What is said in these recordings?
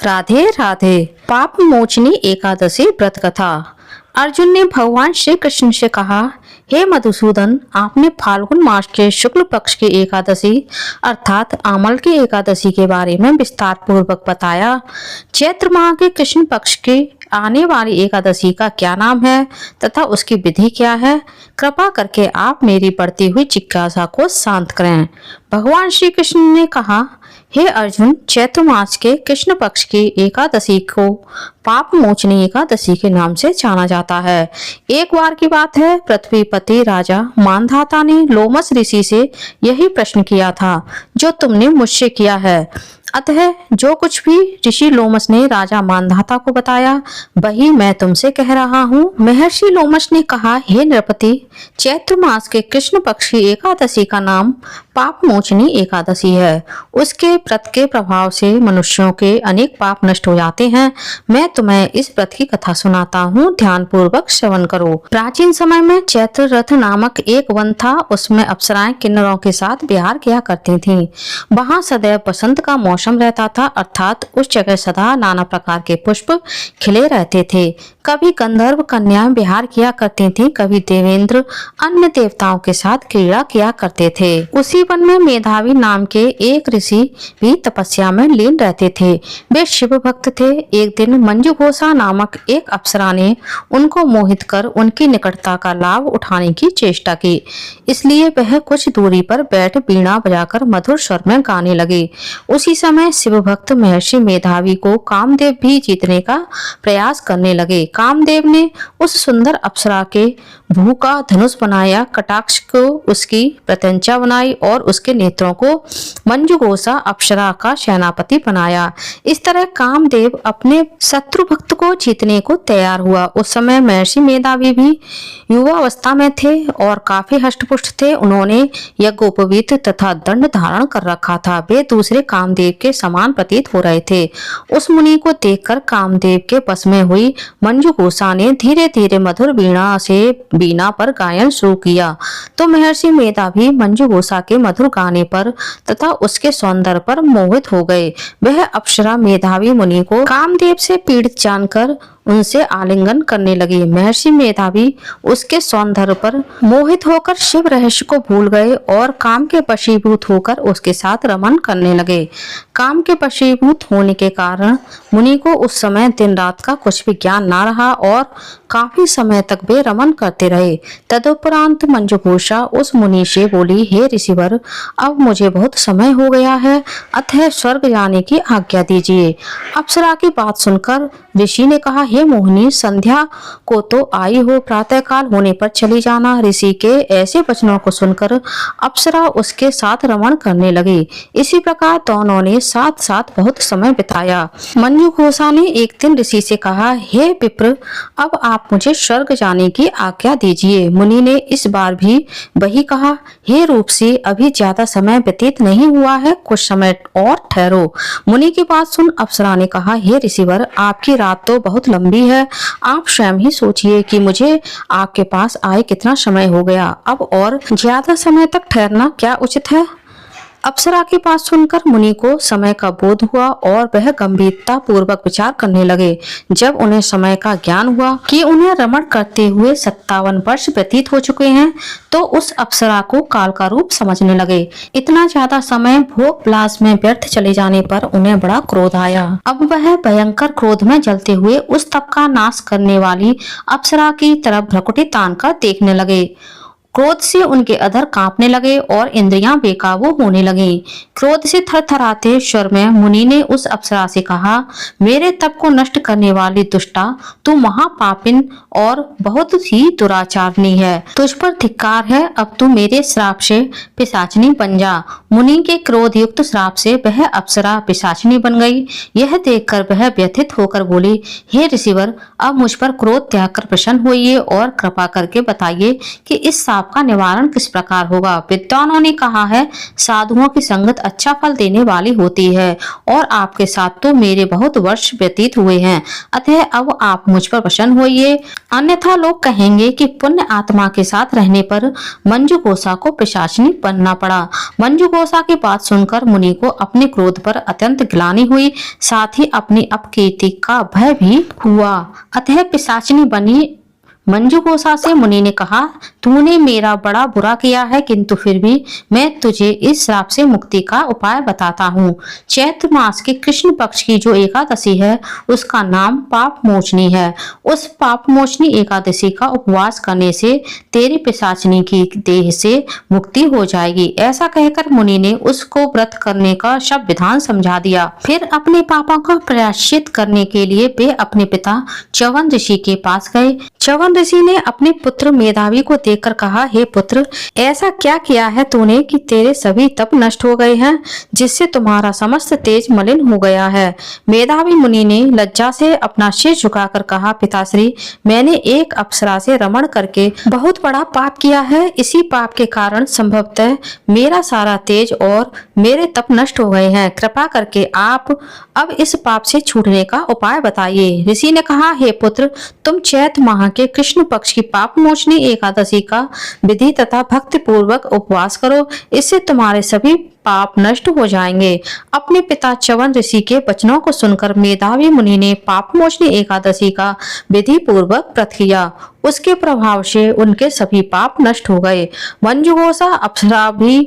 राधे राधे। पाप मोचनी एकादशी व्रत कथा। अर्जुन ने भगवान श्री कृष्ण से कहा, हे मधुसूदन, आपने फाल्गुन मास के शुक्ल पक्ष की एकादशी अर्थात आमल की एकादशी के बारे में विस्तार पूर्वक बताया। चैत्र माह के कृष्ण पक्ष की आने वाली एकादशी का क्या नाम है तथा उसकी विधि क्या है? कृपा करके आप मेरी बढ़ती हुई जिज्ञासा को शांत करें। भगवान श्री कृष्ण ने कहा, हे अर्जुन, चैत्र मास के कृष्ण पक्ष की एकादशी को पाप मोचनी एकादशी के नाम से जाना जाता है। एक बार की बात है, पृथ्वीपति राजा मानधाता ने लोमस ऋषि से यही प्रश्न किया था जो तुमने मुझसे किया है। अतः जो कुछ भी ऋषि लोमस ने राजा मानधाता को बताया वही मैं तुमसे कह रहा हूँ। महर्षि लोमस ने कहा, हे नृपति, चैत्र मास के कृष्ण पक्ष की एकादशी का नाम पाप मोचनी एकादशी है। उसके व्रत के प्रभाव से मनुष्यों के अनेक पाप नष्ट हो जाते हैं। मैं तुम्हें इस व्रत की कथा सुनाता हूँ, ध्यान पूर्वक श्रवण करो। प्राचीन समय में चैत्र रथ नामक एक वन था। उसमें अप्सराएं किन्नरों के साथ विहार किया करती थीं। वहाँ सदैव बसंत का मौसम रहता था, अर्थात उस जगह सदा नाना प्रकार के पुष्प खिले रहते थे। कभी गंधर्व कन्याएं विहार किया करती थीं, कभी देवेंद्र अन्य देवताओं के साथ क्रीड़ा किया करते थे। उसी वन में मेधावी नाम के एक ऋषि भी तपस्या में लीन रहते थे। वे शिव भक्त थे। एक दिन मंजुघोषा नामक एक अप्सरा ने उनको मोहित कर उनकी निकटता का लाभ उठाने की चेष्टा की। इसलिए वह कुछ दूरी पर बैठ वीणा बजाकर मधुर स्वर में गाने लगे। उसी समय शिव भक्त महर्षि मेधावी को कामदेव भी जीतने का प्रयास करने लगे। कामदेव ने उस सुंदर अप्सरा के भू का धनुष बनाया, कटाक्ष को उसकी प्रत्यंचा बनाई और उसके नेत्रों को मंजुघोषा अप्सरा का सेनापति बनाया। इस तरह कामदेव अपने शत्रु भक्त को जीतने को तैयार हुआ। उस समय महर्षि मेधावी भी युवावस्था में थे और काफी हष्टपुष्ट थे। उन्होंने यज्ञोपवीत तथा दंड धारण कर रखा था। वे दूसरे कामदेव के समान प्रतीत हो रहे थे। उस मुनि को देखकर कामदेव के बस में हुई मंजुघोषा ने धीरे धीरे मधुर वीणा से वीणा पर गायन शुरू किया तो महर्षि मेधावी मंजुघोषा के मधुर गाने पर तथा उसके सौंदर्य पर मोहित हो गए। वह अप्सरा मेधावी मुनि को कामदेव से पीड़ित जानकर उनसे आलिंगन करने लगी। महर्षि मेधावी उसके सौंदर्य पर मोहित होकर शिव रहस्य को भूल गए और काम के वशीभूत होकर उसके साथ रमन करने लगे। काम के वशीभूत होने के कारण मुनि को उस समय दिन रात का कुछ भी ज्ञान ना रहा और काफी समय तक वे रमन करते रहे। तदुपरांत मंजुघोषा उस मुनि से बोली, हे ऋषिवर, अब मुझे बहुत समय हो गया है, अतः स्वर्ग जाने की आज्ञा दीजिए। अप्सरा की बात सुनकर ऋषि ने कहा, हे मोहिनी, संध्या को तो आई हो, प्रातः काल होने पर चली जाना। ऋषि के ऐसे वचनों को सुनकर अप्सरा उसके साथ रमण करने लगी। इसी प्रकार दोनों ने साथ साथ बहुत समय बिताया। मंजुघोषा ने एक दिन ऋषि से कहा, हे विप्र, अब आप मुझे स्वर्ग जाने की आज्ञा दीजिए। मुनि ने इस बार भी वही कहा, हे रूपसी, अभी ज्यादा समय व्यतीत नहीं हुआ है, कुछ समय और ठहरो। मुनि की बात सुन अप्सरा ने कहा, हे ऋषिवर, आपकी रात तो बहुत लंबी है, आप स्वयं ही सोचिए कि मुझे आपके पास आए कितना समय हो गया। अब और ज्यादा समय तक ठहरना क्या उचित है? अप्सरा की बात सुनकर मुनि को समय का बोध हुआ और वह गंभीरता पूर्वक विचार करने लगे। जब उन्हें समय का ज्ञान हुआ कि उन्हें रमण करते हुए 57 वर्ष व्यतीत हो चुके हैं तो उस अप्सरा को काल का रूप समझने लगे। इतना ज्यादा समय भोग विलास में व्यर्थ चले जाने पर उन्हें बड़ा क्रोध आया। अब वह भयंकर क्रोध में जलते हुए उस तप का नाश करने वाली अप्सरा की तरफ भ्रकुटी तान कर देखने लगे। क्रोध से उनके अधर कांपने लगे और इंद्रियां बेकाबू होने लगीं। क्रोध से थरथराते स्वर में मुनि ने उस अप्सरा से कहा, मेरे तप को नष्ट करने वाली दुष्टा, तू महापापिन और बहुत ही दुराचारनी है। तुझ पर धिक्कार है, अब तू मेरे श्राप से पिशाचिनी बन जा। मुनि के क्रोध युक्त श्राप से वह अप्सरा पिशाचिनी बन गई। यह देखकर वह व्यथित होकर बोली, हे ऋषिवर, अब मुझ पर क्रोध त्याग कर प्रसन्न होइए और कृपा करके बताइए कि इस श्राप पाप का निवारण किस प्रकार होगा। विद्वानों ने कहा है, साधुओं की संगत अच्छा फल देने वाली होती है और आपके साथ तो मेरे बहुत वर्ष व्यतीत हुए हैं, अतः अब आप मुझ पर प्रसन्न होइए, अन्यथा लोग कहेंगे कि पुण्य आत्मा के साथ रहने पर मंजू गोसा को पिशाचिनी बनना पड़ा। मंजू गोसा की बात सुनकर मुनि को अपने क्रोध पर अत्यंत ग्लानि हुई, साथ ही अपनी अपकीर्ति का भय भी हुआ, अतः पिशाचिनी बनी मंजू गोसा से मुनि ने कहा, तूने मेरा बड़ा बुरा किया है, किंतु फिर भी मैं तुझे इस श्राप से मुक्ति का उपाय बताता हूँ। चैत्र मास के कृष्ण पक्ष की जो एकादशी है उसका नाम पाप मोचनी है। उस पाप मोचनी एकादशी का उपवास करने से तेरी पिशाचिनी की देह से मुक्ति हो जाएगी। ऐसा कहकर मुनि ने उसको व्रत करने का सब विधान समझा दिया। फिर अपने पापों का प्रायश्चित करने के लिए वे अपने पिता च्यवन ऋषि के पास गए। च्यवन ऋषि ने अपने पुत्र मेधावी को देखकर कहा, हे पुत्र, ऐसा क्या किया है तूने कि तेरे सभी तप नष्ट हो गए हैं, जिससे तुम्हारा समस्त तेज मलिन हो गया है। मेधावी मुनि ने लज्जा से अपना सिर झुकाकर कहा, पिताश्री, मैंने एक अप्सरा से रमण करके बहुत बड़ा पाप किया है। इसी पाप के कारण संभवतः मेरा सारा तेज और मेरे तप नष्ट हो गए हैं। कृपा करके आप अब इस पाप से छूटने का उपाय बताइए। ऋषि ने कहा, हे पुत्र, तुम चैत्र माह के कृष्ण पक्ष की पाप मोचनी एकादशी का विधि तथा भक्ति पूर्वक उपवास करो, इससे तुम्हारे सभी पाप नष्ट हो जाएंगे। अपने पिता च्यवन ऋषि के वचनों को सुनकर मेधावी मुनि ने पाप मोचनी एकादशी का विधि पूर्वक व्रत किया। उसके प्रभाव से उनके सभी पाप नष्ट हो गए। मंजू गोसा अप्सरा भी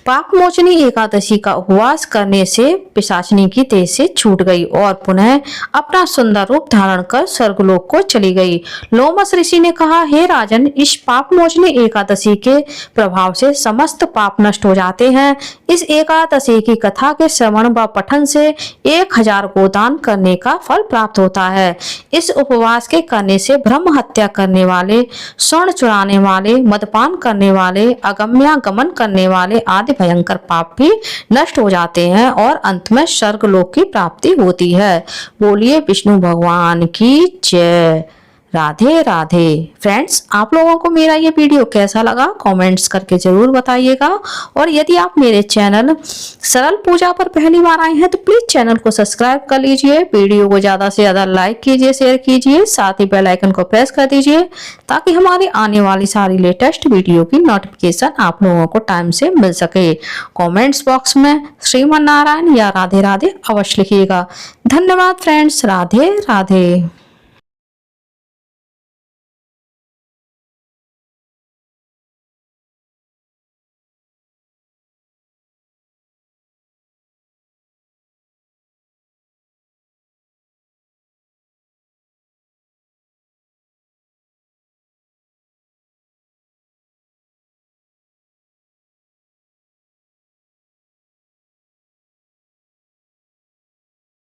पाप मोचनी एकादशी का उपवास करने से पिशाचिनी की देह से छूट गई और पुनः अपना सुंदर रूप धारण कर स्वर्गलोक को चली गई। लोमस ऋषि ने कहा, हे राजन, इस पाप मोचनी एकादशी के प्रभाव से समस्त पाप नष्ट हो जाते हैं। इस एकादशी की कथा के श्रवण व पठन से 1000 गोदान करने का फल प्राप्त होता है। इस उपवास के करने से ब्रह्म हत्या करने वाले, स्वर्ण चुराने वाले, मदपान करने वाले, अगम्यागमन करने वाले आदि भयंकर पाप भी नष्ट हो जाते हैं और अंत में स्वर्गलोक की प्राप्ति होती है। बोलिए विष्णु भगवान की जय। राधे राधे। फ्रेंड्स, आप लोगों को मेरा ये वीडियो कैसा लगा कमेंट्स करके जरूर बताइएगा, और यदि आप मेरे चैनल सरल पूजा पर पहली बार आए हैं तो प्लीज चैनल को सब्सक्राइब कर लीजिए, वीडियो को ज्यादा से ज्यादा लाइक कीजिए, शेयर कीजिए, साथ ही बेल आइकन को प्रेस कर दीजिए ताकि हमारी आने वाली सारी लेटेस्ट वीडियो की नोटिफिकेशन आप लोगों को टाइम से मिल सके। कॉमेंट्स बॉक्स में श्रीमन नारायण या राधे राधे अवश्य लिखिएगा। धन्यवाद फ्रेंड्स, राधे राधे।